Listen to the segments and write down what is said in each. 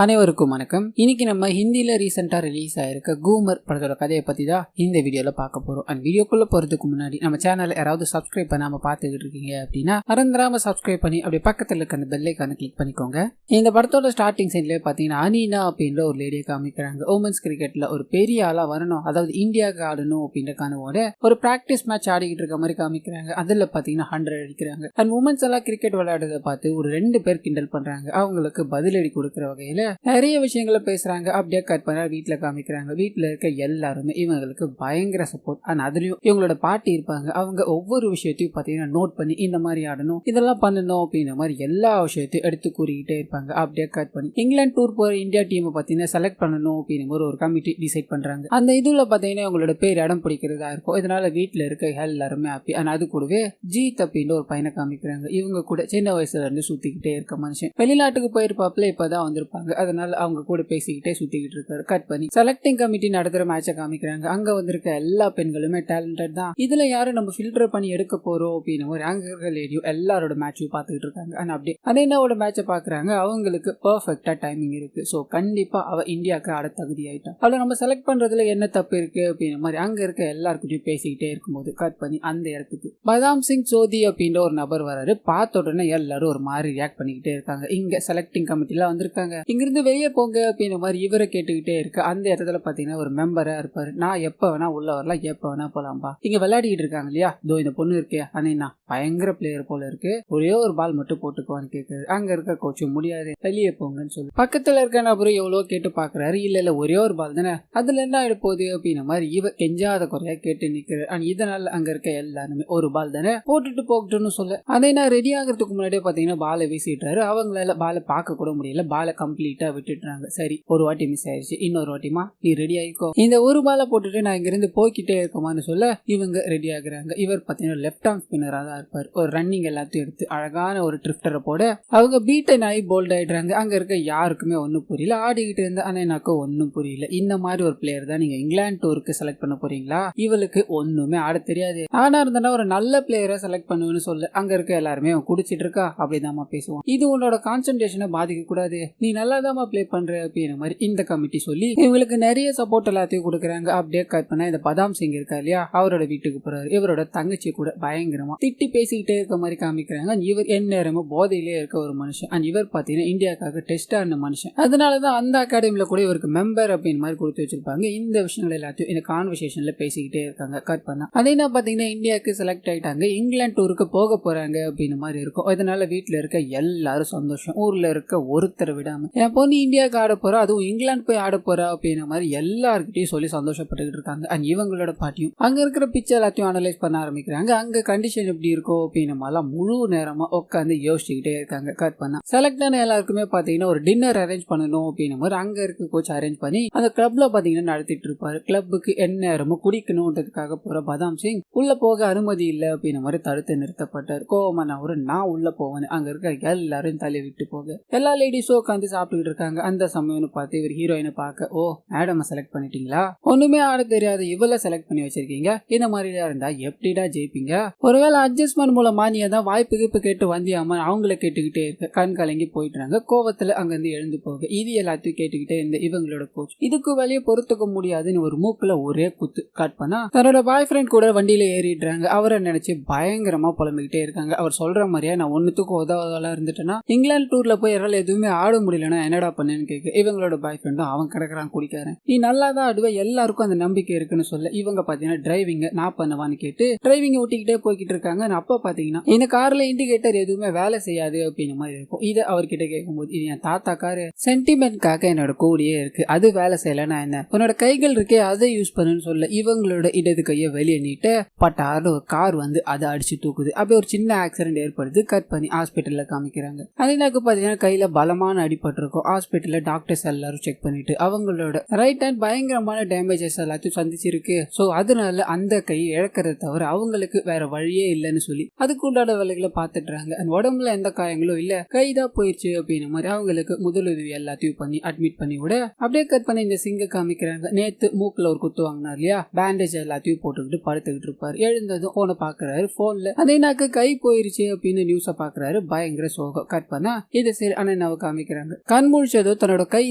அனைவருக்கும் வணக்கம். இன்னைக்கு நம்ம ஹிந்தியில ரீசெண்டா ரிலீஸ் ஆயிருக்க கூமர் படத்தோட கதையை பத்தி தான் இந்த வீடியோல பார்க்க போறோம். அண்ட் வீடியோக்குள்ள போறதுக்கு முன்னாடி நம்ம சேனலை யாராவது சப்ஸ்கிரைப் பண்ணாம பார்த்துக்கிட்டு இருக்கீங்க அப்படின்னா மறந்துடாம சப்ஸ்கிரைப் பண்ணி அப்படியே பக்கத்துல இருக்க அந்த பெல் ஐகானை கிளிக் பண்ணிக்கோங்க. இந்த படத்தோட ஸ்டார்டிங் சைட்லயே பாத்தீங்கன்னா அனீனா அப்படின்ற ஒரு லேடியை காமிக்கிறாங்க. உமன்ஸ் கிரிக்கெட்ல ஒரு பெரிய ஆளா வரணும், அதாவது இந்தியாவுக்கு ஆடணும் அப்படின்ற கனவோட ஒரு பிராக்டிஸ் மேட்ச் ஆடிக்கிட்டு இருக்க மாதிரி காமிக்கிறாங்க. அதுல பாத்தீங்கன்னா 100 அடிக்கிறாங்க. அண்ட் உமன்ஸ் எல்லாம் கிரிக்கெட் விளையாடுறத பார்த்து ஒரு 2 பேர் கிண்டல் பண்றாங்க. அவங்களுக்கு பதிலடி கொடுக்குற வகையில நிறைய விஷயங்களை பேசுறாங்க. அப்படியே கட் பண்ண வீட்டுல காமிக்கிறாங்க. வீட்டுல இருக்க எல்லாருமே இவங்களுக்கு பயங்கர சப்போர்ட். அண்ட் அதுலயும் இவங்களோட பாட்டி இருப்பாங்க. அவங்க ஒவ்வொரு விஷயத்தையும் பாத்தீங்கன்னா நோட் பண்ணி இந்த மாதிரி ஆடணும், இதெல்லாம் பண்ணணும் அப்படின்ற மாதிரி எல்லா விஷயத்தையும் எடுத்து கூறிக்கிட்டே இருப்பாங்க. அப்படியே கட் பண்ணி இங்கிலாந்து டூர் போற இந்தியா டீமை பாத்தீங்கன்னா செலக்ட் பண்ணணும் அப்படின்ற ஒரு கமிட்டி டிசைட் பண்றாங்க. அந்த இதுல பாத்தீங்கன்னா இவங்களோட பேர் இடம் பிடிக்கிறதா இருக்கும். இதனால வீட்டுல இருக்க எல்லாருமே ஹாப்பி. அண்ட் அது கூடவே ஜீத் அப்படின்ற ஒரு பையனை காமிக்கிறாங்க. இவங்க கூட சின்ன வயசுல இருந்து சுத்திக்கிட்டே இருக்க மனுஷன். வெளிநாட்டுக்கு போயிருப்பாப்ல இப்பதான் வந்திருப்பாங்க. அதனால அவங்க கூட பேசிக்கிட்டே சுத்திக்கிட்டு இருக்காரு. கட் பண்ணி செலக்டிங் கமிட்டி நடத்துற மேட்சை காமிக்கிறாங்க. அங்க வந்திருக்க எல்லா பெண்களுமே டேலண்டட் தான். இதுல யாரும் நம்ம ஃபில்டர் பண்ணி எடுக்க போறோம் அப்படின்னு ஒரு அங்க இருக்க லேடியும் எல்லாரோட மேட்சையும் பார்த்துக்கிட்டு இருக்காங்க. அப்படியே அனீனாவோட மேட்சை பாக்குறாங்க. அவங்களுக்கு பெர்ஃபெக்டா டைமிங் இருக்கு. சோ கண்டிப்பா அவ இந்தியாவுக்கு ஆட தகுதி ஆயிட்டா. அவளை நம்ம செலக்ட் பண்றதுல என்ன தப்பு இருக்கு அப்படின்ற மாதிரி அங்க இருக்க எல்லாருக்கிட்டையும் பேசிக்கிட்டே இருக்கும்போது கட் பண்ணி அந்த இடத்துக்கு பதாம் சிங் சோதி அப்படின்ற ஒரு நபர் வராரு. பார்த்த உடனே எல்லாரும் ஒரு மாதிரி ரியாக்ட் பண்ணிக்கிட்டே இருக்காங்க. இங்க செலக்டிங் கமிட்டில வந்திருக்காங்க, இங்கிருந்து வெளியே போங்க அப்படின்ற மாதிரி இவரை கேட்டுக்கிட்டே இருக்கு. அந்த இடத்துல பாத்தீங்கன்னா ஒரு மெம்பரா இருப்பாரு. நான் எப்ப வேணா உள்ள வரலாம், எப்ப வேணா போலாம்பா. இங்க விளையாடிட்டு இருக்காங்க இல்லையா, இதோ இந்த பொண்ணு இருக்கே அனீனா, பயங்கர பிளேயர் போல இருக்கு, ஒரே ஒரு பால் மட்டும் போட்டுக்குவான்னு கேட்காரு. அங்க இருக்க கோச்சும் முடியாது, வெளியே போங்கன்னு சொல்லி பக்கத்துல இருக்க நபரும் எவ்வளவு கேட்டு பாக்குறாரு. இல்ல ஒரே ஒரு பால் தானே, அதுல என்ன ஆயிட போகுது அப்படின்ற மாதிரி இவ கெஞ்சாத குறையா கேட்டு நிக்கிறாரு. இதனால அங்க இருக்க எல்லாருமே ஒரு பால் தானே போட்டுட்டு போகட்டும்னு சொல்ல அனீனா ரெடி ஆகிறதுக்கு முன்னாடியே பாத்தீங்கன்னா பாலை வீசிட்டாரு. அவங்களால பாலை பார்க்க கூட முடியல. பாலை கம்ப்ளீட்டா விட்டுட்டாங்க. சரி, ஒரு வாட்டி மிஸ் ஆயிடுச்சு, இன்னொரு வாட்டிமா நீ ரெடி ஆயிக்கோ, இந்த ஒரு பாலை போட்டுட்டு நான் இங்க இருந்து போய்கிட்டே இருக்கமான்னு சொல்ல இவங்க ரெடி ஆகுறாங்க. இவர் பாத்தீங்கன்னா லெப்ட் ஆர்ம் ஸ்பின்னரா தான் இருப்பார். ஒரு ரன்னிங் எல்லாத்தையும் எடுத்து அழகான ஒரு ட்ரிப்டரை போட அவங்க பீட் அண்ட் ஆகி போல்ட் ஆயிடுறாங்க. அங்க இருக்க யாருக்குமே ஒன்னும் புரியல. ஆடிக்கிட்டு இருந்த அனீனாக்கு ஒன்னும் புரியல. இந்த மாதிரி ஒரு பிளேயர் தான் நீங்க இங்கிலாந்து டூருக்கு செலக்ட் பண்ண போறீங்களா, இவளுக்கு ஒண்ணுமே ஆட தெரியாது, ஆனா இருந்தா ஒரு நல்ல பிளேயரை செலக்ட் பண்ணுவேன்னு சொல்ல அங்க இருக்க எல்லாருமே அவன் குடிச்சிட்டு இருக்கா அப்படிதாமா பேசுவான். இது உன்னோட கான்சென்ட்ரேஷனை பாதிக்க கூடாது, நீ நல்லாதாமா பிளே பண்ற அப்படின்ற மாதிரி இந்த கமிட்டி சொல்லி இவங்களுக்கு நிறைய சப்போர்ட் எல்லாத்தையும் கொடுக்குறாங்க. அப்படியே கட் பண்ண இந்த பதாம் சிங் இருக்கா இல்லையா, அவரோட வீட்டுக்கு போறாரு. இவரோட தங்கச்சி கூட பயங்கரமா திட்டி பேசிக்கிட்டே இருக்க மாதிரி காமிக்கிறாங்க. இவர் எந்நேரமும் போதையிலே இருக்க ஒரு மனுஷன். அண்ட் இவர் பாத்தீங்கன்னா இந்தியாவுக்காக டெஸ்ட் ஆன மனுஷன். அதனாலதான் அந்த அகாடமில கூட இவருக்கு மெம்பர் அப்படின்னு மாதிரி கொடுத்து வச்சிருப்பாங்க. இந்த விஷயங்கள் எல்லாத்தையும் இந்த கான்வர்சேஷன்ல பேசிக்கிட்டே இருக்காங்க. கட் பண்ணா அதே பாத்தீங்கன்னா இந்தியாவுக்கு செலக்ட் ஆயிட்டாங்க, இங்கிலாந்து டூருக்கு போக போறாங்க அப்படின்னு மாதிரி இருக்கும். அதனால வீட்டுல இருக்க எல்லாரும் சந்தோஷம். ஊர்ல இருக்க ஒருத்தரை விடாம என் பொண்ணு இந்தியாவுக்கு ஆட போறா, அதுவும் இங்கிலாந்து போய் ஆட போறா அப்படின்ற மாதிரி எல்லார்கிட்டையும் சொல்லி சந்தோஷப்பட்டுக்கிட்டு இருக்காங்க. அண்ட் இவங்களோட பாட்டியும் அங்க இருக்கிற பிக்சர் எல்லாத்தையும் அனலைஸ் பண்ண ஆரம்பிக்கிறாங்க. அங்க கண்டிஷன் எப்படி இருக்கும் அப்படின்னு மாதிரிலாம் முழு நேரமா உட்காந்து யோசிச்சுக்கிட்டே இருக்காங்க. கட் பண்ணா செலக்ட் ஆன எல்லாருக்குமே பாத்தீங்கன்னா ஒரு டின்னர் அரேஞ்ச் பண்ணணும் அப்படின்னு மாதிரி அங்க இருக்க கோச் அரேஞ்ச் பண்ணி அந்த கிளப்ல பாத்தீங்கன்னா நடத்திட்டு இருப்பாரு. கிளப்புக்கு எந்நேரமும் குடிக்கணும்ன்றதுக்காக போற பதாம் சிங் உள்ள போக அனுமதி இல்லை அப்படின்ற மாதிரி தடுத்து நிறுத்தப்பட்டார். கோவமான நான் உள்ள போவேன், அங்க இருக்க எல்லாரும் தள்ளி விட்டு போக எல்லா லேடிஸும் உட்காந்து சாப்பிட்டுக்கிட்டு இருக்காங்க. அந்த சமயம்னு பார்த்து இவர் ஹீரோயினை பார்க்க, ஓ மேடம் செலக்ட் பண்ணிட்டீங்களா, ஒண்ணுமே ஆட தெரியாது இவள செலக்ட் பண்ணி வச்சிருக்கீங்க, இந்த மாதிரியா இருந்தா எப்படிடா ஜெயிப்பீங்க, ஒருவேளை அட்ஜஸ்ட்மெண்ட் மூலமா நீ தான் வாய்ப்புக்கு இப்ப கேட்டு வந்தியாம அவங்கள கேட்டுக்கிட்டே இருக்க கண் கலங்கி போயிட்டாங்க. கோவத்துல அங்க இருந்து எழுந்து போக இது எல்லாத்தையும் கேட்டுக்கிட்டே இருந்த இவங்களோட கோச் இதுக்கு வெளியே பொறுத்துக்க முடியாதுன்னு ஒரு மூக்குல ஒரே குத்து. கட் பண்ணா தன்னோட பாய் ஃப்ரெண்ட் கூட வண்டியில ஏறிடுறாங்க. அவரை நினைச்சு பயங்கரமா புலம்பிக்கிட்டே இருக்காங்க. அவர் சொல்ற மாதிரியா நான் ஒன்னுத்துக்கும் உதவதா இருந்துட்டேன்னா இங்கிலாந்து டூர்ல போய் யாரால எதுவுமே ஆட முடியலன்னா என்னடா பண்ணேன்னு கேட்க இவங்களோட பாய் ஃப்ரெண்டும் அவன் கிடக்குறான் குடிக்காரன், நீ நல்லா தான் ஆடுவ, எல்லாருக்கும் அந்த நம்பிக்கை இருக்குன்னு சொல்ல இவங்க பாத்தீங்கன்னா டிரைவிங்க நான் பண்ணுவான்னு கேட்டு டிரைவிங்க ஓட்டிக்கிட்டே போய்கிட்டு இருக்காங்க. அப்ப பாத்தீங்கன்னா இந்த கார்ல இண்டிகேட்டர் எதுவுமே வேலை செய்யாது அப்படின்னு மாதிரி இருக்கும். இதை அவர்கிட்ட கேட்கும்போது இது என் தாத்தா காரு, சென்டிமெண்ட்காக என்னோட கூடியே இருக்கு, அது வேலை செய்யலன்னா என்ன, உன்னோட கைகள் இருக்கே அதை யூஸ் பண்ணுன்னு சொல்ல இவங்களோட இடது கையை வெளியே நீட்டு பட்டாரு ஒரு கார் வந்து அதை அடிச்சு தூக்குது. அப்படி ஒரு சின்ன ஆக்சிடென்ட் ஏற்படுது. கட் பண்ணி ஹாஸ்பிட்டல்ல காமிக்கிறாங்க. அனினாக்கு பாத்தீங்கன்னா கையில பலமான அடிபட்டிருக்கும். ஹாஸ்பிட்டல்ல டாக்டர்ஸ் எல்லாரும் செக் பண்ணிட்டு அவங்களோட ரைட் ஹேண்ட் பயங்கரமான டேமேஜஸ் எல்லாத்தையும் சந்திச்சிருக்கு. சோ அதனால அந்த கை இழக்கிறத தவிர அவங்களுக்கு வேற வழியே இல்லைன்னு சொல்லி அதுக்கு உண்டான வேலைகளை பாத்துட்டாங்க. உடம்புல எந்த காயங்களும் இல்ல, கைதான் போயிடுச்சு அப்படின்னு மாதிரி அவங்களுக்கு முதலுதவி எல்லாத்தையும் பண்ணி அட்மிட் பண்ணி விட அப்படியே கட் பண்ணி இந்த சிங்க காமிக்கிறாங்க. நேத்து மூக்குல ஒரு குத்து வாங்கினார் இல்லையா, பேண்டேஜ் எல்லாத்தையும் போட்டுக்கிட்டு படுத்துக்கிட்டு இருப்பாரு. எழுந்ததும் போனை பாக்குறாரு. போன்ல அனீனாக்கு கை போயிருச்சு அப்படின்னு நியூஸ பாக்குறாரு. பயங்கர சோகம். கட் பண்ணா இது சரி அனீனாவை காமிக்கிறாங்க. கண் கண் முழிச்சதோ தன்னோட கை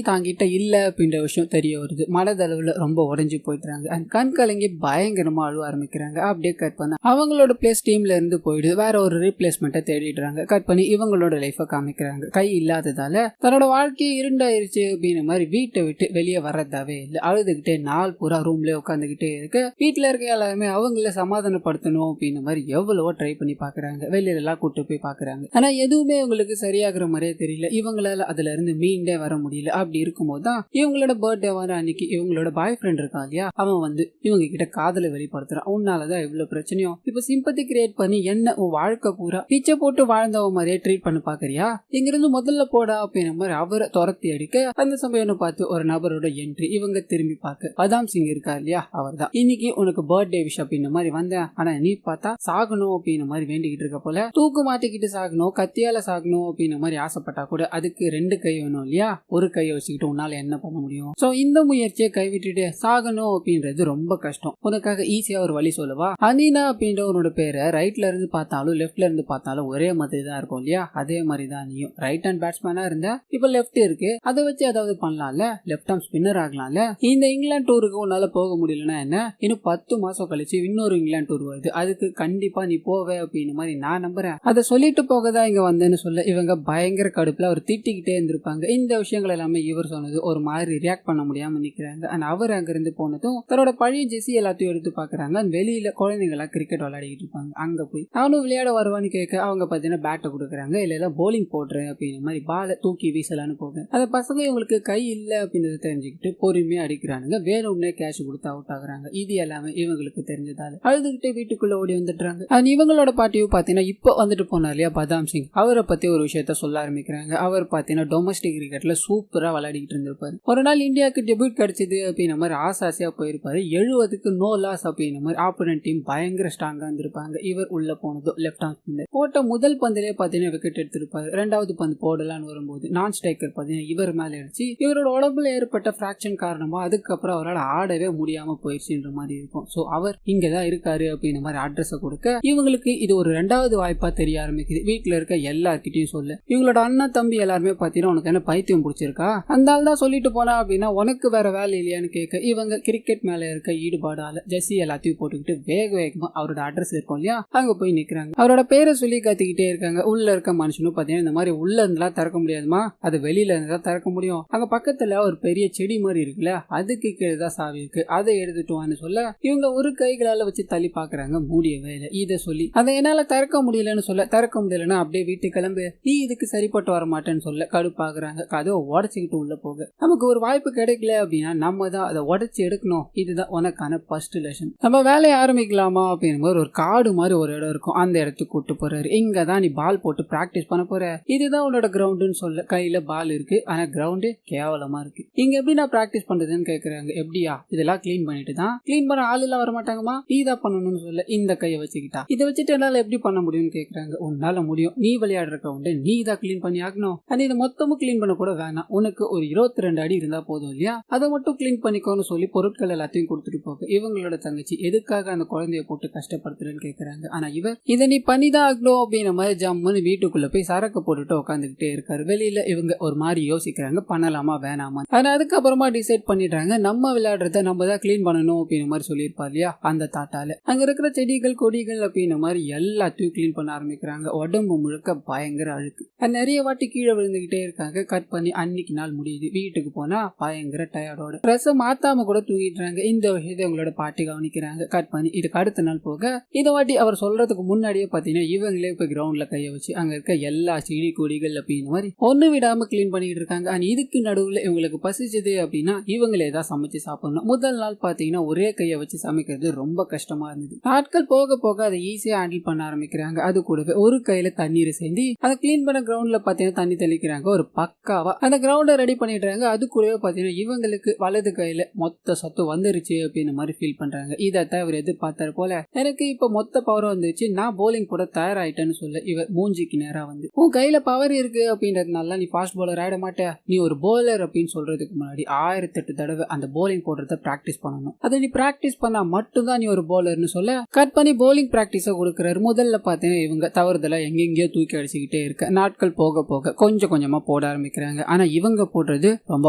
தாங்கிட்ட இல்ல அப்படின்ற விஷயம் தெரிய வருது. மனதளவுல ரொம்ப உடைஞ்சு போயிடுறாங்க. அந்த கண் கலங்கி பயங்கரமா அழுவ ஆரம்பிக்கிறாங்க. அப்படியே கட் பண்ண அவங்களோட பிளேஸ் டீம்ல இருந்து போயிடுது. வேற ஒரு ரீப்ளேஸ்மெண்ட்டை தேடிடுறாங்க. கட் பண்ணி இவங்களோட லைஃபை காமிக்கிறாங்க. கை இல்லாததால தன்னோட வாழ்க்கையை இருண்டாயிருச்சு அப்படின்ற மாதிரி வீட்டை விட்டு வெளியே வர்றதாவே இல்லை. அழுதுகிட்டே நாள் பூரா ரூம்ல உட்காந்துக்கிட்டே இருக்கு. வீட்டுல இருக்க எல்லாருமே அவங்கள சமாதானப்படுத்தணும் அப்படின்ற மாதிரி எவ்வளவோ ட்ரை பண்ணி பாக்குறாங்க. வெளியில எல்லாம் கூட்டு போய் பாக்குறாங்க. ஆனா எதுவுமே உங்களுக்கு சரியாகிற மாதிரியே தெரியல. இவங்களால அதுல இருந்து மீண்டே வர முடியல. அப்படி இருக்கும்போது தான் இவங்களோட பர்த்டே வர அன்னைக்கு இவங்களோட பாய் ஃப்ரெண்ட் இருக்கான் இல்லையா, அவன் வந்து இவங்க கிட்ட காதலை வெளிப்படுத்துறான். உன்னாலதான் இவ்வளவு பிரச்சனையும், இப்ப சிம்பத்தி கிரியேட் பண்ணி என்ன உன் வாழ்க்கை பூரா பிச்சை போட்டு வாழ்ந்தவ மாதிரியே ட்ரீட் பண்ண பாக்குறியா, இங்கிருந்து முதல்ல போடா அப்படின்ற மாதிரி அவரை துரத்தி அடிக்க அந்த சமயம் பார்த்து ஒரு நபரோட என்ட்ரி. இவங்க திரும்பி பார்க்க பதாம் சிங் இருக்கார் இல்லையா, அவர் தான். இன்னைக்கு உனக்கு பர்த்டே விஷ் அப்படின்ற மாதிரி வந்தேன், ஆனா நீ பார்த்தா சாகணும் அப்படின்ற மாதிரி வேண்டிக்கிட்டு இருக்க போல. தூக்கு மாட்டிக்கிட்டு சாகணும், கத்தியால சாகணும் அப்படின்ற மாதிரி ஆசைப்பட்டா கூட அதுக்கு ரெண்டு கை வேணும் இல்லையா, ஒரு கையை வச்சுக்கிட்டு உன்னால என்ன பண்ண முடியும்? சோ இந்த முயற்சியை கைவிட்டுட்டு சாகணும் அப்படின்றது ரொம்ப கஷ்டம். உனக்காக ஈஸியா ஒரு வழி சொல்லவா? அனினா அப்படின்ற உன்னோட பேரை ரைட்ல இருந்து பார்த்தாலும் லெஃப்ட்ல இருந்து பார்த்தாலும் ஒரே மாதிரி தான் இருக்கும் இல்லையா, அதே மாதிரி தான் நீயும் ரைட் ஹேண்ட் பேட்ஸ்மேனா இருந்த, இப்ப லெஃப்ட் இருக்கு, அதை வச்சு ஏதாவது பண்ணலாம்ல, லெஃப்ட் ஆர்ம் ஸ்பின்னர் ஆகலாம்ல. இந்த இங்கிலாந்து டூருக்கு உன்னால போக முடியலன்னா என்ன, இன்னும் 10 மாசம் கழிச்சு இன்னொரு இங்கிலாந்து டூர் வருது, அதுக்கு கண்டிப்பா நீ போவே அப்படின்னு மாதிரி நான் நம்புறேன். அதை சொல்லிட்டு போகதான் இங்க வந்தேன்னு சொல்ல இவங்க பயங்கர கடுப்புல அவர் திட்டிக்கிட்டே இருந்திருப்பாங்க. இந்த விஷயங்கள் எல்லாமே இவர் சொன்னது ஒரு மாதிரி ரியாக்ட் பண்ண முடியாம நிக்கிறாங்க. ஆனா அவர் அங்க இருந்து போனதும் தன்னோட பழைய ஜெசி எல்லாத்தையும் எடுத்து பாக்குறாங்க. வெளியில குழந்தைங்களா கிரிக்கெட் விளையாடிட்டு இருப்பாங்க. அங்க போய் நானும் விளையாட வருவான்னு கேட்க அவங்க பாத்தீங்கன்னா பேட்டை கொடுக்குறாங்க. இல்ல போலிங் போடுறேன் அப்படின்ற மாதிரி பாலை தூக்கி வீசலான்னு போக அந்த பசங்க இவங்களுக்கு கை இல்ல அப்படின்றத தெரிஞ்சுக்கிட்டு பொறுமையா அடிக்கிறானுங்க. வேணும்னே கேஷ் கொடுத்து அவுட் ஆகுறாங்க. இது எல்லாமே இவங்களுக்கு தெரிஞ்சதால அழுதுகிட்டே வீட்டுக்குள்ள ஓடி வந்துடுறாங்க. இவங்களோட பாட்டியும் பாத்தீங்கன்னா இப்போ வந்துட்டு போனார் இல்லையா பதாம் சிங், அவரை பத்தி ஒரு விஷயத்த சொல்ல ஆரம்பிக்கிறாங்க. அவர் பாத்தீங்கன்னா டொமஸ்டிக் கிரிக்கெட்ல சூப்பரா விளையாடிட்டு இருந்திருப்பாரு. ஒரு நாள் இந்தியாவுக்கு டெபியூட் கிடைச்சது அப்படின்ற மாதிரி ஆசாசியா போயிருப்பாரு. 70க்கு நோ லாஸ் அப்படின்ற மாதிரி ஆப்போனன்ட் டீம் பயங்கர ஸ்ட்ராங்கா இருந்திருப்பாங்க. இவர் உள்ள போனதும் லெஃப்ட் ஆர்ம் ஸ்பின்னர் போட்ட முதல் பந்திலே பாத்தீங்கன்னா விக்கெட் எடுத்திருப்பாரு. ரெண்டாவது பந்து போடலான்னு வரும்போது நான் ஸ்ட்ரைக்கர் பாத்தீங்கன்னா இவர் மேல அடிச்சு இவரோட உடம்புல ஏற்பட்ட பிராக்சன் காரணமா அதுக்கப்புறம் அவரால் ஆடவே முடியாம போயிடுச்சுன்ற மாதிரி இருக்கும். சோ அவர் இங்கதான் இருக்காரு அப்படின்ற மாதிரி அட்ரஸ் கொடுக்க இவங்களுக்கு இது ஒரு ரெண்டாவது வாய்ப்பா தெரிய ஆரம்பிக்குது. வீட்டுல இருக்க எல்லார்கிட்டையும் சொல்ல இவங்களோட அண்ணா தம்பி எல்லாருமே பாத்தீங்கன்னா உனக்கு என்ன பைத்தியம் பிடிச்சிருக்கா, அந்த ஆள் தான் சொல்லிட்டு போனா அப்படின்னா உனக்கு வேற வேலை இல்லையான்னு கேட்க இவங்க கிரிக்கெட் மேல இருக்க ஈடுபாடால ஜெர்சி எல்லாத்தையும் போட்டுக்கிட்டு வேக வேகமா அவரோட அட்ரஸ் இருக்கும் இல்லையா அங்க போய் நிக்கிறாங்க. அவரோட பேரை சொல்லி கத்திக்கிட்டே இருக்காங்க. உள்ள இருக்க மனுஷனும் பாத்தீங்கன்னா இந்த மாதிரி உள்ள இருந்தெல்லாம் திறக்க முடியாதுமா, அது வெளியில இருந்தா திறக்க முடியும், அங்க பக்கத்துல ஒரு பெரிய செடி மாதிரி இருக்குல்ல அதுக்கு கீழேதான் சாவி இருக்கு, அதை எடுத்துட்டு வான்னு சொல்ல இவங்க ஒரு கைகளால வச்சு தள்ளி பாக்குறாங்க. முடியவே இல்லை. இதை சொல்லி அதை என்னால திறக்க முடியலன்னு சொல்ல, திறக்க முடியலன்னா அப்படியே வீட்டு கிளம்பு, நீ இதுக்கு சரிப்பட்டு வர மாட்டேன்னு சொல்ல கடுப்பாக்குறாங்க. கதவை உடச்சுக்கிட்டு உள்ள போக நமக்கு ஒரு வாய்ப்பு கிடைக்கல அப்படின்னா நம்ம தான் அதை உடச்சு எடுக்கணும், இதுதான் உனக்கான ஃபர்ஸ்ட் லெசன், நம்ம வேலையை ஆரம்பிக்கலாமா அப்படின்னு ஒரு காடு மாதிரி ஒரு இடம் இருக்கும். அந்த இடத்துக்கு கூட்டு போறாரு. இங்கதான் நீ பால் போட்டு பிராக்டிஸ் பண்ண போற, இதுதான் உன்னோட கிரவுண்டுன்னு சொல்ல கையில பால் இருக்கு, ஆனா கிரவுண்டு கேவலமா இருக்கு, இங்க எப்படி நான் பிராக்டிஸ் பண்றதுன்னு கேக்குறாங்க. எப்படியா, இதெல்லாம் கிளீன் பண்ணிட்டு தான், கிளீன் பண்ண ஆள் எல்லாம் வர மாட்டாங்கம்மா, நீ தான் பண்ணணும்னு சொல்ல இந்த கையை வச்சுக்கிட்டா இதை வச்சுட்டு என்னால எப்படி பண்ண முடியும்னு கேக்குறாங்க. உன்னால முடியும், நீ விளையாடுற கிரவுண்டு நீ தான் கிளீன் பண்ணி ஆகணும், அது இதை மொத்தமும் கிளீன் பண்ண கூட வேணாம், உனக்கு ஒரு 22 அடி இருந்தா போதும் இல்லையா, அதை மட்டும் கிளீன் பண்ணிக்கோன்னு சொல்லி பொருட்கள் எல்லாத்தையும் கொடுத்துட்டு போக இவங்களோட தங்கச்சி எதுக்காக அந்த குழந்தைய போட்டு கஷ்டப்படுத்துறேன்னு கேக்குறாங்க. ஆனா இவர் இதை நீ பண்ணிதான் ஆகணும் அப்படின்ற மாதிரி ஜம்முன்னு வீட்டுக்குள்ள போய் சரக்கு போட்டுட்டு உட்காந்துக்கிட்டே இருக்காரு. வெளியில இவங்க ஒரு மாதிரி யோசிக்கிறாங்க, பண்ணலாமா வேணாமா. ஆனா அதுக்கப்புறமா டிசைட் பண்ணிடுறாங்க, நம்ம விளையாடுறத நம்ம தான் கிளீன் பண்ணணும் அப்படின்ற மாதிரி சொல்லியிருப்பா இல்லையா அந்த தாத்தால. அங்க இருக்கிற செடிகள் கொடிகள் அப்படின்ற மாதிரி எல்லாத்தையும் கிளீன் பண்ண ஆரம்பிக்கிறாங்க. உடம்பு முழுக்க பயங்கர அழுக்கு, நிறைய வாட்டி கீழே விழுந்துகிட்டே இருக்காங்க. கட் பண்ணி அன்னைக்கு நாள் முடியுது. வீட்டுக்கு போனா பயங்கர டயர்டோட ட்ரெஸ் மாத்தாம கூட தூங்கிடுறாங்க. இந்த விஷயத்தை உங்களோட பாட்டி கவனிக்கிறாங்க. கட் பண்ணி இதுக்கு அடுத்த நாள் போக இதை வாட்டி அவர் சொல்றதுக்கு முன்னாடியே பாத்தீங்கன்னா இவங்களே இப்ப கிரவுண்ட்ல கைய வச்சு அங்க இருக்க எல்லா செடி கொடிகள் அப்படின்னு மாதிரி ஒண்ணு விடாம கிளீன் பண்ணிட்டு இருக்காங்க. இதுக்கு நடுவுல இவங்களுக்கு பசிச்சது அப்படின்னா இவங்களே தான் சமைச்சு சாப்பிடணும். முதல் நாள் பாத்தீங்கன்னா ஒரே கையை வச்சு சமைக்கிறது ரொம்ப கஷ்டமா இருந்தது. நாட்கள் போக போக அதை ஈஸியா ஹேண்டில் பண்ண ஆரம்பிக்கிறாங்க. அது கூடவே ஒரு கையில தண்ணீர் சேர்ந்து அதை கிளீன் பண்ண கிரவுண்ட்ல பாத்தீங்கன்னா தண்ணி தெளிக்கிறாங்க. ஒரு பக்காவா அந்த கிரவுண்ட ரெடி பண்ணிடுறாங்க. அது கூடவே பாத்தீங்கன்னா இவங்களுக்கு வலது கையில மொத்த சத்து வந்துருச்சு அப்படின்னு மாதிரி ஃபீல் பண்றாங்க. இதை தவிர எதிர்பார்த்தாரு போல எனக்கு இப்ப மொத்த பவர் வந்துருச்சு, நான் போலிங் கூட தயாராயிட்டேன்னு சொல்ல இவர் மூஞ்சிக்கு நேரா வந்து உன் கையில பவர் இருக்கு அப்படின்றதுனால நீ ஃபாஸ்ட் பவுலர் ஆயிட மாட்டே, நீ ஒரு போலர் அப்படின்னு சொல்றதுக்கு முன்னாடி 1008 தடவை அந்த போலிங் போடுறத பிராக்டிஸ் பண்ணணும், அதை நீ பிராக்டிஸ் பண்ணா மட்டும்தான் நீ ஒரு போலர்னு சொல்ல கட் பண்ணி போலிங் பிராக்டிஸ கொடுக்குறாரு. முதல்ல பாத்தீங்கன்னா இவங்க தவறுதலா எங்கெங்கயோ தூக்கி அடிச்சுக்கிட்டே இருக்க நாட்கள் போக போக கொஞ்சம் கொஞ்சமா போட ஆரம்பிச்சு ஆரம்பிக்கிறாங்க. ஆனா இவங்க போடுறது ரொம்ப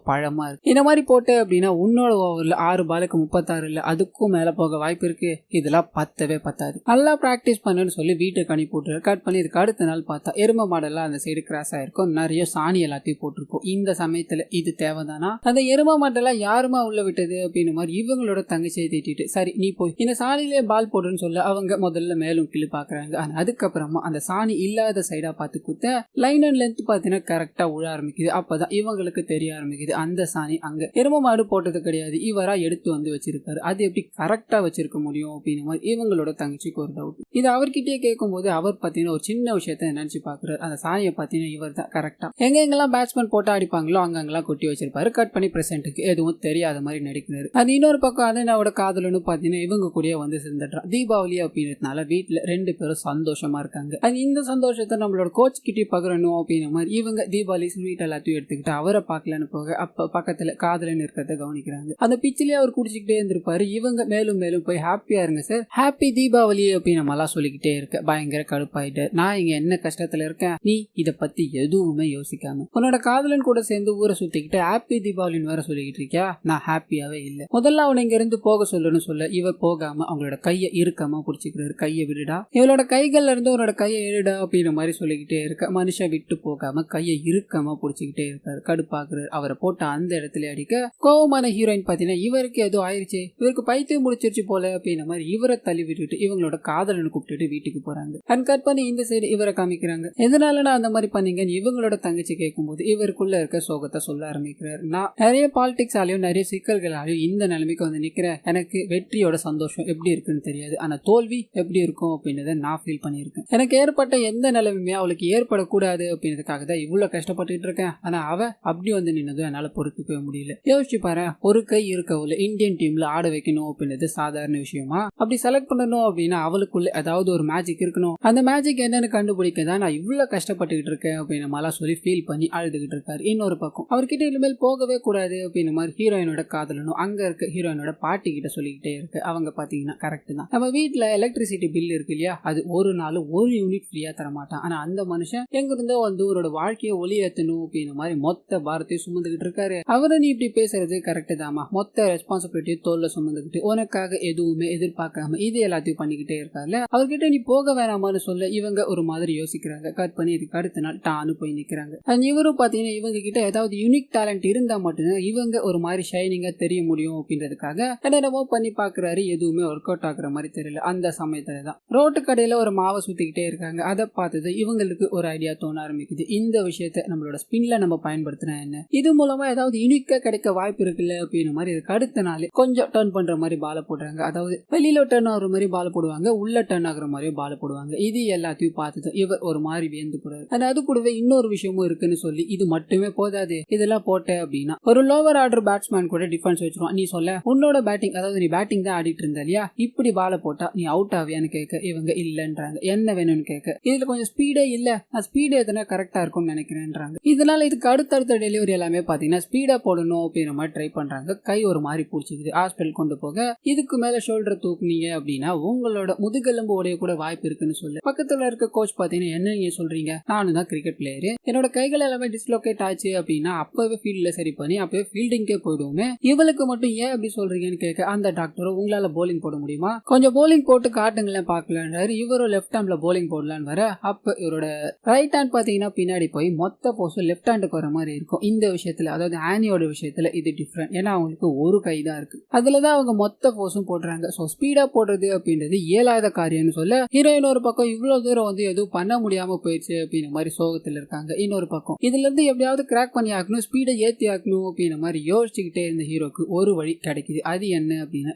பழமா இருக்கு. இந்த மாதிரி போட்டு அப்படின்னா உன்னோட ஓவர்ல 6 பாலுக்கு 36 இல்ல அதுக்கும் மேல போக வாய்ப்பு இருக்கு. இதெல்லாம் பத்தவே பத்தாது. நல்லா பிராக்டிஸ் பண்ணுன்னு சொல்லி வீட்டுக்கு அனுப்பி போட்டுரு. கட் பண்ணி இதுக்கு அடுத்த நாள் பார்த்தா எரும மாடெல்லாம் அந்த சைடு கிராஸ் ஆயிருக்கும். நிறைய சாணி எல்லாத்தையும் போட்டிருக்கும். இந்த சமயத்துல இது தேவைதானா? அந்த எரும மாடெல்லாம் யாருமா உள்ள விட்டது அப்படின்னு மாதிரி இவங்களோட தங்கச்சியை திட்டிட்டு சரி நீ போய் இந்த சாணிலே பால் போடுன்னு சொல்ல அவங்க முதல்ல மேலும் கீழே பாக்குறாங்க. ஆனா அதுக்கப்புறமா அந்த சாணி இல்லாத சைடா பார்த்து குத்த லைன் அண்ட் லென்த் பாத்தீங்கன்னா கரெக்டா உழ ஆரம்பிக்குது. அப்பதான் இவங்களுக்கு தெரிய ஆரம்பிக்குது அந்த சாணி அங்க எரும மாடு போட்டது கிடையாது, இவரா எடுத்து வந்து வச்சிருக்காரு. அது எப்படி கரெக்டா வச்சிருக்க முடியும் அப்படின்னு மாதிரி இவங்களோட தங்கச்சிக்கு ஒரு டவுட். இது அவர்கிட்டயே கேட்கும் போது அவர் பாத்தீங்கன்னா ஒரு சின்ன விஷயத்த நினைச்சு பாக்குறாரு. அந்த சாணியை பாத்தீங்கன்னா இவர் தான் கரெக்டா எங்கெங்கெல்லாம் பேட்ஸ்மேன் போட்டு அடிப்பாங்களோ அங்கெல்லாம் கொட்டி வச்சிருப்பாரு. கட் பண்ணி பிரசன்ட்டுக்கு எதுவும் தெரியாத மாதிரி நடிக்கிறாரு. அது இன்னொரு பக்கம் அனன்யாவோட காதலன்னு பாத்தீங்கன்னா இவங்க கூட வந்து சேர்ந்துடுறான். தீபாவளி அப்படின்றதுனால வீட்டுல 2 பேரும் சந்தோஷமா இருக்காங்க. அது இந்த சந்தோஷத்தை நம்மளோட கோச் கிட்டே பகிரணும் அப்படின்ற மாதிரி இவங்க தீபாவளி ஸ்வீட் எல்லாத்தையும் எடுத்துக்கிட்டு அவரை பார்க்கலன்னு போக அப்ப பக்கத்துல காதலன் இருக்கிறத கவனிக்கிறாங்க. அந்த பிச்சிலேயே அவர் குடிச்சுக்கிட்டே இருந்திருப்பாரு. இவங்க மேலும் மேலும் போய் ஹாப்பியா இருங்க சார், ஹாப்பி தீபாவளி அப்படின்னு நம்மளாம் சொல்லிக்கிட்டே இருக்க பயங்கர கடுப்பாயிட்டு நான் இங்க என்ன கஷ்டத்துல இருக்கேன், நீ இத பத்தி எதுவுமே யோசிக்காம உன்னோட காதலன் கூட சேர்ந்து ஊரை சுத்திக்கிட்டு ஹாப்பி தீபாவளின்னு வேற சொல்லிக்கிட்டு இருக்கியா, நான் ஹாப்பியாவே இல்ல, முதல்ல அவனை இங்க இருந்து போக சொல்லுன்னு சொல்ல இவ போகாம அவங்களோட கையை இறுக்கமா பிடிச்சிக்கிறாரு. கையை விடுடா, இவளோட கைகள்ல இருந்து உன்னோட கையை எடுடா அப்படின்ற மாதிரி சொல்லிக்கிட்டே இருக்க மனுஷன் விட்டு போகாம கையை இறுக்கமா பிடிச்சிக்கிட்டே இருக்காரு. கடுப்பாக்குறாரு. அவரை போட்டு அந்த இடத்துல அடிக்க கோவமான ஹீரோயின் பாத்தீங்கன்னா இவருக்கு ஏதோ ஆயிடுச்சு, இவருக்கு பைத்தியம் முடிச்சிருச்சு போல அப்படின்ற மாதிரி இவரை தள்ளி விட்டுட்டு இவங்களோட காதலனை கூப்பிட்டுட்டு வீட்டுக்கு போறாங்க. அண்ட் கட் பண்ணி இந்த சைடு இவரை காமிக்கிறாங்க. எதனால நான் அந்த மாதிரி பண்ணீங்கன்னு இவங்களோட தங்கச்சி கேட்கும் போது இவருக்குள்ள இருக்க சோகத்தை சொல்ல ஆரம்பிக்கிறாரு. நான் நிறைய பாலிடிக்ஸாலையும் நிறைய சிக்கல்களாலையும் இந்த நிலைமைக்கு வந்து நிக்கிறேன். எனக்கு வெற்றியோட சந்தோஷம் எப்படி இருக்குன்னு தெரியாது, ஆனா தோல்வி எப்படி இருக்கும் அப்படின்றத நான் ஃபீல் பண்ணியிருக்கேன். எனக்கு ஏற்பட்ட எந்த நிலைமையுமே அவளுக்கு ஏற்படக்கூடாது அப்படின்றதுக்காக தான் இவ்வளவு கஷ்டப்பட்டுட்டு இருக்கேன். ஆனா அவ அப்படி வந்து நின்னதும் என்னால பொறுத்துக்கவே முடியல. யோசிச்சு பாரு, ஒரு கை இருக்கவுல இந்தியன் டீம்ல ஆட வைக்கணும் அப்படின்றது சாதாரண விஷயமா? அப்படி செலக்ட் பண்ணணும் அப்படின்னா அவளுக்குள்ள ஏதாவது ஒரு மேஜிக் இருக்கணும். அந்த மேஜிக் என்னன்னு கண்டுபிடிக்க தான் நான் இவ்வளவு கஷ்டப்பட்டுக்கிட்டு இருக்கேன் அப்படின்னு மலா சொல்லி ஃபீல் பண்ணி அழுதுகிட்டு இருக்காரு. இன்னொரு பக்கம் அவர்கிட்ட இனிமேல் போகவே கூடாது அப்படின்னு மாதிரி ஹீரோயினோட காதலனும் அங்க இருக்க ஹீரோயினோட பாட்டி கிட்ட சொல்லிக்கிட்டே இருக்கு. அவங்க பாத்தீங்கன்னா கரெக்ட் தான், நம்ம வீட்டுல எலக்ட்ரிசிட்டி பில் இருக்கு இல்லையா, அது ஒரு நாள் 1 யூனிட் ஃப்ரீயா தர மாட்டான். ஆனா அந்த மனுஷன் எங்க இருந்தோ வந்து அவரோட வாழ்க்கையை ஒளி ஏத்தணும் அப்படின்னு மாதிரி மொத்த பாரத்தையும் சுமந்துகிட்டு இருக்காரு. அவரை நீ இப்படி பேசுறது கரெக்ட் தாமா, மொத்த ரெஸ்பான்சிபிலிட்டியை தோல்ல சுமந்துகிட்டு உனக்காக எதுவுமே எதிர்பார்க்காம இது எல்லாத்தையும் பண்ணிக்கிட்டே இருக்காருல்ல, அவர்கிட்ட நீ போக வேணாமான்னு சொல்ல இவங்க ஒரு மாதிரி யோசிக்கிறாங்க. கட் பண்ணி இதுக்கு அடுத்த நாள் டானு போய் நிக்கிறாங்க. இவரும் பாத்தீங்கன்னா இவங்க கிட்ட ஏதாவது யூனிக் டேலண்ட் இருந்தா மட்டும்தான் இவங்க ஒரு மாதிரி ஷைனிங்கா தெரிய முடியும் அப்படின்றதுக்காக என்னென்னமோ பண்ணி பாக்குறாரு. எதுவுமே ஒர்க் அவுட் ஆகுற மாதிரி தெரியல. அந்த சமயத்துல தான் ரோட்டு கடையில ஒரு மாவை சுத்திக்கிட்டே இருக்காங்க. அதை பார்த்தது இவங்களுக்கு ஒரு ஐடியா தோண ஆரம்பிக்குது. இந்த விஷயத்த நம்மளோட ஸ்பின்ல நம்ம பயன்படுத்தினா என்ன, இது மூலமா ஏதாவது யூனிக்கா கிடைக்க வாய்ப்பு இருக்குல்ல அப்படின்னு மாதிரி இதுக்கு அடுத்த நாள் கொஞ்சம் டர்ன் பண்ற மாதிரி பால போடுறாங்க. அதாவது வெளியில டர்ன் ஆகுற மாதிரி பால போடுவாங்க, உள்ள டர்ன் ஆகுற மாதிரி பால போடுவாங்க. இது எல்லாத்தையும் பார்த்தது இவர் ஒரு மாதிரி வியந்து போறாரு. அது கூடவே இன்னொரு விஷயமும் இருக்குன்னு சொல்லி இது மட்டுமே போதாது, இதெல்லாம் போட்ட அப்படின்னா ஒரு லோவர் ஆர்டர் பேட்ஸ்மேன் கூட டிஃபென்ஸ் வச்சிருவான். நீ சொல்ல உன்னோட பேட்டிங், அதாவது நீ பேட்டிங் தான் ஆடிட்டு இருந்த இல்லையா, இப்படி பால போட்டா நீ அவுட் ஆவியான்னு கேட்க இவங்க இல்லன்றாங்க. என்ன வேணும்னு கேட்க இதுல கொஞ்சம் ஸ்பீடே இல்ல, நான் ஸ்பீடு எத்தனை கரெக்டா இருக்கும்னு நினைக்கிறேன்றாங்க. இதனால இதுக்கு அடுத்தடுத்த டெலிவரி எல்லாமே பாத்தீங்கன்னா ஸ்பீடா போடணும் அப்படின்ற மாதிரி ட்ரை பண்றாங்க. கை ஒரு மாதிரி பிடிச்சிக்குது. ஹாஸ்பிட்டல் கொண்டு போக இதுக்கு மேல ஷோல்டர் தூக்குனீங்க அப்படின்னா உங்களோட முதுகெலும்பு உடைய கூட வாய்ப்பு இருக்குன்னு சொல்லு. பக்கத்துல இருக்க கோச் பாத்தீங்கன்னா என்ன நீங்க சொல்றீங்க, நானும் தான் கிரிக்கெட் பிளேயரு, என்னோட கைகள் எல்லாமே டிஸ்லோகேட் ஆச்சு அப்படின்னா அப்பவே ஃபீல்ட்ல சரி பண்ணி அப்பவே ஃபீல்டிங்கே போயிடுவோமே, இவளுக்கு மட்டும் ஏன் அப்படி சொல்றீங்கன்னு கேட்க அந்த டாக்டரும் உங்களால போலிங் போட முடியுமா, கொஞ்சம் போலிங் போட்டு காட்டுங்களேன் பாக்கலான்றாரு. இவரும் லெஃப்ட் ஹேண்ட்ல போலிங் போடலான்னு வர அப்ப இவரோட ரைட் ஹேண்ட் பாத்தீங்கன்னா பின்னாடி போய் மொத்த போஸும் லெஃப்ட் ஹேண்டுக்கு வர மாதிரி இருக்கும். இந்த விஷயத்துல அதாவது ஆனியோட விஷயத்துல இது டிஃபரெண்ட். ஏன்னா அவங்களுக்கு ஒரு கை தான் இருக்கு, அதுலதான் அவங்க மொத்த போஸும் போடுறாங்க. சோ ஸ்பீடா போடுறது அப்படின்றது இயலாத காரியம்னு சொல்ல ஹீரோயின் ஒரு பக்கம் இவ்வளவு தூரம் வந்து எதுவும் பண்ண முடியாம போயிடுச்சு அப்படின்ற மாதிரி சோகத்துல இருக்காங்க. இன்னொரு பக்கம் இதுல இருந்து எப்படியாவது கிராக் பண்ணி ஆக்கணும், ஸ்பீடை ஏத்தி ஆக்கணும் அப்படின்ற மாதிரி யோசிச்சுக்கிட்டே இருந்த ஹீரோக்கு ஒரு வழி கிடைக்குது. அது என்ன அப்படின்னா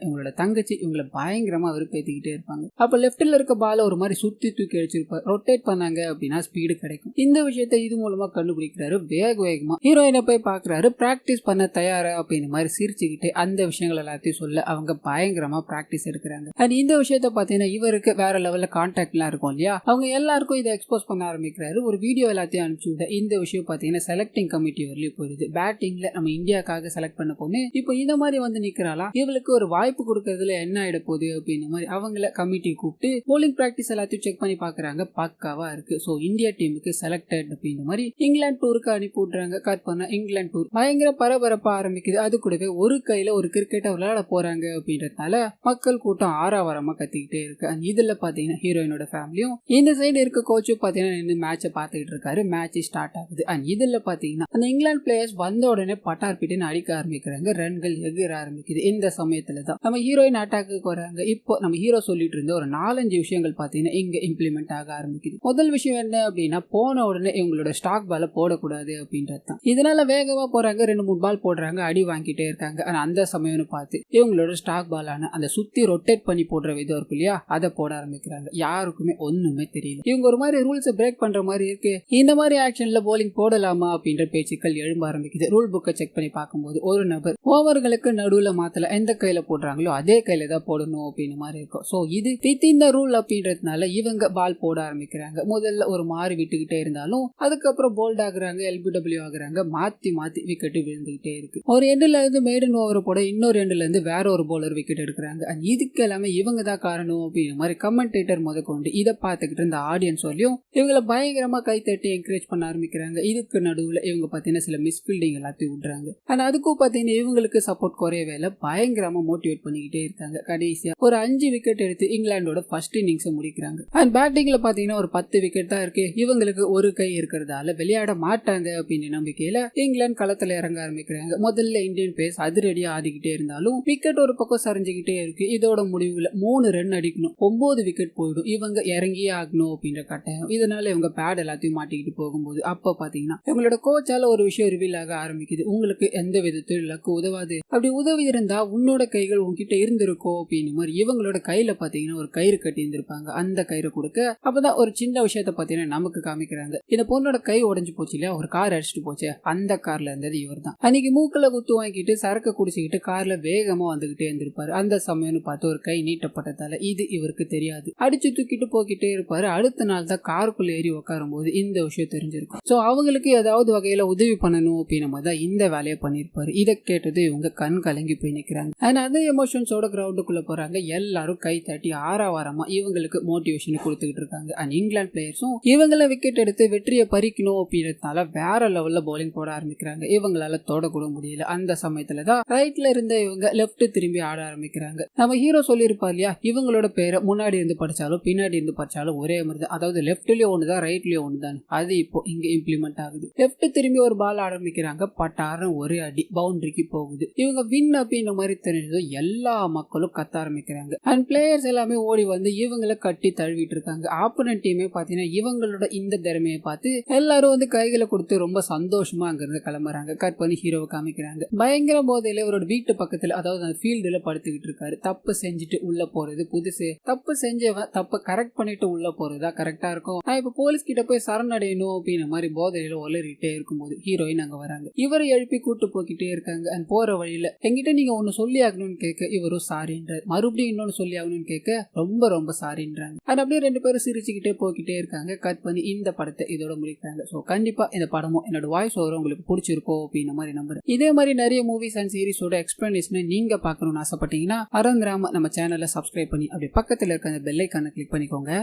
இவங்களோட தங்கச்சி இவங்களை பயங்கரமா வெறுப்பேத்திக்கிட்டே இருப்பாங்க. அப்ப லெப்ட்ல இருக்க பால ஒரு மாதிரி சுத்தி தூக்கி அடிச்சிருப்பாரு. ரொட்டேட் பண்ணாங்க அப்படின்னா ஸ்பீடு கிடைக்கும். இந்த விஷயத்தை இது மூலமா கண்டுபிடிக்கிறாரு. வேகமா ஹீரோயினை போய் பாக்குறாரு. பிராக்டிஸ் பண்ண தயாரா அப்படின்னு மாதிரி சிரிச்சுக்கிட்டு அந்த விஷயங்கள் எல்லாத்தையும் சொல்ல அவங்க பயங்கரமா பிராக்டிஸ் எடுக்கிறாங்க. அண்ட் இந்த விஷயத்த பாத்தீங்கன்னா இவருக்கு வேற லெவல்ல கான்டாக்ட் எல்லாம் இருக்கும் இல்லையா, அவங்க எல்லாருக்கும் இதை எக்ஸ்போஸ் பண்ண ஆரம்பிக்கிறாரு. ஒரு வீடியோ எல்லாத்தையும் அனுப்பிச்சு விட இந்த விஷயம் பாத்தீங்கன்னா செலக்டிங் கமிட்டி வரலையும் போயிடுது. பேட்டிங்ல நம்ம இந்தியாக்காக செலக்ட் பண்ண பொண்ணு இப்போ இந்த மாதிரி வந்து நிக்கிறாளா, இவளுக்கு ஒரு வாய்ப்பு கொடுக்கறதுல என்ன ஆயிட போகுது அப்படின்னு மாதிரி அவங்கள கமிட்டி கூப்பிட்டு போலிங் பிராக்டிஸ் எல்லாத்தையும் செக் பண்ணி பாக்குறாங்க. பக்காவா இருக்கு. சோ இந்தியா டீமுக்கு செலக்டட் அப்படின்ற மாதிரி இங்கிலாந்து டூருக்கு அனுப்பி விட்றாங்க. கட் பண்ண இங்கிலாந்து டூர் பயங்கர பரபரப்பா ஆரம்பிக்குது. அது கூடவே ஒரு கையில ஒரு கிரிக்கெட்டை விளையாட போறாங்க அப்படின்றதுனால மக்கள் கூட்டம் ஆறாவரமா கத்திக்கிட்டே இருக்கு. இதுல பாத்தீங்கன்னா ஹீரோயினோட ஃபேமிலியும் இந்த சைடு இருக்க கோச்சும் பாத்தீங்கன்னா நின்று மேட்சை பார்த்துக்கிட்டு இருக்காரு. மேட்ச் ஸ்டார்ட் ஆகுது. இதுல பாத்தீங்கன்னா அந்த இங்கிலாந்து பிளேயர்ஸ் வந்த உடனே பட்டார்பிட்டுன்னு அடிக்க ஆரம்பிக்கிறாங்க. ரன்கள் எகிர ஆரம்பிக்குது. இந்த சமயத்துலதான் நம்ம ஹீரோயின் அட்டாக்கு வராங்க. இப்போ நம்ம ஹீரோ சொல்லிட்டு இருந்த ஒரு 4-5 விஷயங்கள் பாத்தீங்கன்னா இங்க இம்ப்ளிமெண்ட் ஆக ஆரம்பிக்குது. முதல் விஷயம் என்ன அப்படின்னா, போன உடனே இவங்களோட ஸ்டாக் பால போடக்கூடாது அப்படின்றதுதான். இதனால வேகமா போறாங்க. 2-3 பால் போடுறாங்க. அடி வாங்கிட்டே இருக்காங்க. ஆனா அந்த சமயம்னு பார்த்து இவங்களோட ஸ்டாக் பாலான அந்த சுத்தி ரொட்டேட் பண்ணி போடுற விதம் இருக்கு இல்லையா, அதை போட ஆரம்பிக்கிறாங்க. யாருக்குமே ஒண்ணுமே தெரியல. இவங்க ஒரு மாதிரி ரூல்ஸ் பிரேக் பண்ற மாதிரி இருக்கு. இந்த மாதிரி ஆக்ஷன்ல போலிங் போடலாமா அப்படின்ற பேச்சுக்கள் எழும்ப ஆரம்பிக்குது. ரூல் புக்கை செக் பண்ணி பார்க்கும்போது ஒரு நபர் ஓவர்களுக்கு நடுவுல மாத்தல எந்த கையில போடுறாங்களோ அதே கையில தான் போடணும் அப்படின்னு மாதிரி இருக்கும். சோ இது வித்தின் த ரூல் அப்படின்றதுனால இவங்க பால் போட ஆரம்பிக்கிறாங்க. முதல்ல ஒரு மாறி விட்டுக்கிட்டே இருந்தாலும் அதுக்கப்புறம் போல்ட் ஆகுறாங்க, எல்பிடபிள்யூ ஆகுறாங்க. மாத்தி மாத்தி விக்கெட் விழுந்துகிட்டே இருக்கு. ஒரு எண்டுல இருந்து மேடன் ஓவர் போட இன்னொரு எண்டுல இருந்து வேற ஒரு பவுலர் விக்கெட் எடுக்கிறாங்க. இதுக்கு எல்லாமே இவங்க தான் காரணம் அப்படின்ற மாதிரி கமெண்டேட்டர் முதற்கொண்டு இதை பார்த்துக்கிட்டு இருந்த ஆடியன்ஸ் வரையும் இவங்களை பயங்கரமா கை தட்டி என்கரேஜ் பண்ண ஆரம்பிக்கிறாங்க. இதுக்கு நடுவுல இவங்க பாத்தீங்கன்னா சில மிஸ்ஃபீல்டிங் எல்லாத்தையும் விடுறாங்க. ஆனா அதுக்கும் பாத்தீங்கன்னா இவங்களுக்கு சப்போர்ட் குறையவே இல்லை. பயங்கரமா மோட்டிவேட் பண்ணிக்கிட்டே இருக்காங்க. கடைசியா ஒரு 5 விக்கெட் எடுத்து இங்கிலாந்தோட ஃபர்ஸ்ட் இன்னிங்ஸ் முடிக்கிறாங்க. அண்ட் பேட்டிங்ல பாத்தீங்கன்னா ஒரு 10 விக்கெட் தான் இருக்கு. இவங்களுக்கு ஒரு கை இருக்கிறதால விளையாட மாட்டாங்க அப்படின்னு நம்பிக்கையில இங்கிலாந்து களத்துல இறங்க ஆரம்பிக்கிறாங்க. முதல்ல இந்தியன் பேஸ் அதிரடியா ஆடிக்கிட்டே இருந்தாலும் விக்கெட் ஒரு பக்கம் சரிஞ்சுக்கிட்டே இருக்கு. இதோட முடிவுல 3 ரன் அடிக்கணும், 9 விக்கெட் போயிடும். இவங்க இறங்கியே ஆகணும் அப்படின்ற கட்டாயம். இதனால இவங்க பேட் எல்லாத்தையும் மாட்டிக்கிட்டு போகும்போது அப்ப பாத்தீங்கன்னா இவங்களோட கோச்சால ஒரு விஷயம் ரிவீல் ஆக ஆரம்பிக்குது. உங்களுக்கு எந்த விதத்தில் லக்கு உதவாது, அப்படி உதவி இருந்தா உன்னோட கைகள் உங்ககிட்ட இருந்திருக்கோ அப்படின்னு மாதிரி இவங்களோட கையில பாத்தீங்கன்னா ஒரு கயிறு கட்டி இருந்திருப்பாங்க. அந்த கயிறு கொடுக்க அப்பதான் ஒரு சின்ன விஷயத்த பாத்தீங்கன்னா நமக்கு காமிக்கிறாங்க. இந்த பொண்ணோட கை உடைஞ்சு போச்சு இல்லையா, ஒரு கார் அடிச்சுட்டு போச்சு, அந்த கார்ல இருந்தது இவர் தான். அன்னைக்கு மூக்குல குத்து வாங்கிட்டு சரக்கு குடிச்சுக்கிட்டு கார்ல வேகமா வந்துகிட்டே இருந்திருப்பாரு. அந்த சமயம்னு பார்த்து ஒரு கை நீட்டப்பட்டதால இது இவருக்கு தெரியாது. அடிச்சு தூக்கிட்டு போக்கிட்டே இருப்பாரு. அடுத்த நாள் தான் காருக்குள்ள ஏறி உட்காரும் போது இந்த விஷயம் தெரிஞ்சிருக்கும். சோ அவங்களுக்கு ஏதாவது வகையில உதவி பண்ணணும் அப்படின்னு தான் இந்த வேலையை பண்ணிருப்பாரு. இதை கேட்டது இவங்க கண் கலங்கி போய் நிக்கிறாங்க. அதே எமோஷன்ஸோட கிரவுண்டுக்குள்ள போறாங்க. எல்லாரும் கை தட்டி ஆறாவாரமா இவங்களுக்கு மோட்டிவேஷன் கொடுத்துக்கிட்டு இருக்காங்க. அண்ட் இங்கிலாந்து பிளேயர்ஸும் இவங்களை விக்கெட் எடுத்து வெற்றியை பறிக்கணும் அப்படின்றதுனால வேற லெவல்ல பவுலிங் போட ஆரம்பிக்கிறாங்க. இவங்களால தொட கூட முடியல. அந்த சமயத்துலதான் ரைட்ல இருந்த இவங்க லெப்ட் திரும்பி ஆட ஆரம்பிக்கிறாங்க. நம்ம ஹீரோ சொல்லியிருப்பா இல்லையா, இவங்களோட பேரை முன்னாடி இருந்து படிச்சாலும் பின்னாடி இருந்து படிச்சாலும் ஒரே மாதிரி தான், அதாவது லெப்ட்லயும் ஒண்ணுதான் ரைட்லயும் ஒண்ணுதான். அது இப்போ இங்க இம்ப்ளிமெண்ட் ஆகுது. லெப்ட் திரும்பி ஒரு பால் ஆரம்பிக்கிறாங்க. பட்டாரம் ஒரே அடி பவுண்டரிக்கு போகுது. இவங்க வின் அப்படின்ற மாதிரி தெரிஞ்சதும் எல்லா மக்களும் கத்த ஆரம்பிக்கிறாங்க. அண்ட் பிளேயர்ஸ் எல்லாமே ஓடி வந்து இவங்களை கட்டி தழுவிட்டு இருக்காங்க. ஆப்போனன்ட் டீமே பாத்தீங்கன்னா இவங்களோட இந்த திறமையை பார்த்து எல்லாரும் வந்து கைகளை கொடுத்து ரொம்ப சந்தோஷமா அங்க இருந்து கிளம்புறாங்க. கட் பண்ணி ஹீரோவை காமிக்கிறாங்க. பயங்கர போதையில இவரோட வீட்டு பக்கத்துல, அதாவது அந்த ஃபீல்டுல படுத்துக்கிட்டு இருக்காரு. தப்பு செஞ்சுட்டு உள்ள போறது புதுசு, தப்பு செஞ்சவன் தப்பு கரெக்ட் பண்ணிட்டு உள்ள போறதா கரெக்டா இருக்கும். நான் இப்ப போலீஸ் கிட்ட போய் சரணடையணும் அப்படின்ற மாதிரி போதையில உளறிட்டே இருக்கும்போது ஹீரோயின் அங்க வராங்க. இவரை எழுப்பி கூட்டு போக்கிட்டே இருக்காங்க. அண்ட் போற வழியில என்கிட்ட நீங்க ஒன்னு சொல்லி ஆகணும்னு கேட்க இவரும் சாரின்றார். மறுபடியும் இன்னொன்னு சொல்லி ஆகணும்னு கேட்க ரொம்ப ரொம்ப சாரின்றாங்க. அது அப்படியே 2 பேரும் சிரிச்சுக்கிட்டே போக்கிட்டே இருக்காங்க. கட் பண்ணி இந்த படத்தை இதோட முடிக்கிறாங்க. சோ கண்டிப்பா இந்த படமும் என்னோட வாய்ஸ் ஓவர் உங்களுக்கு பிடிச்சிருக்கோ அப்படின்ற மாதிரி நம்புறேன். இதே மாதிரி நிறைய மூவிஸ் அண்ட் சீரிஸோட எக்ஸ்பிளனேஷனை நீங்க பார்க்கணும்னு ஆசைப்பட்டீங்கன்னா மறந்துடாம நம்ம சேனலை சப்ஸ்கிரைப் பண்ணி அப்படி பக்கத்துல இருக்க அந்த பெல் ஐகானை கிளிக் பண்ணிக்கோங்க.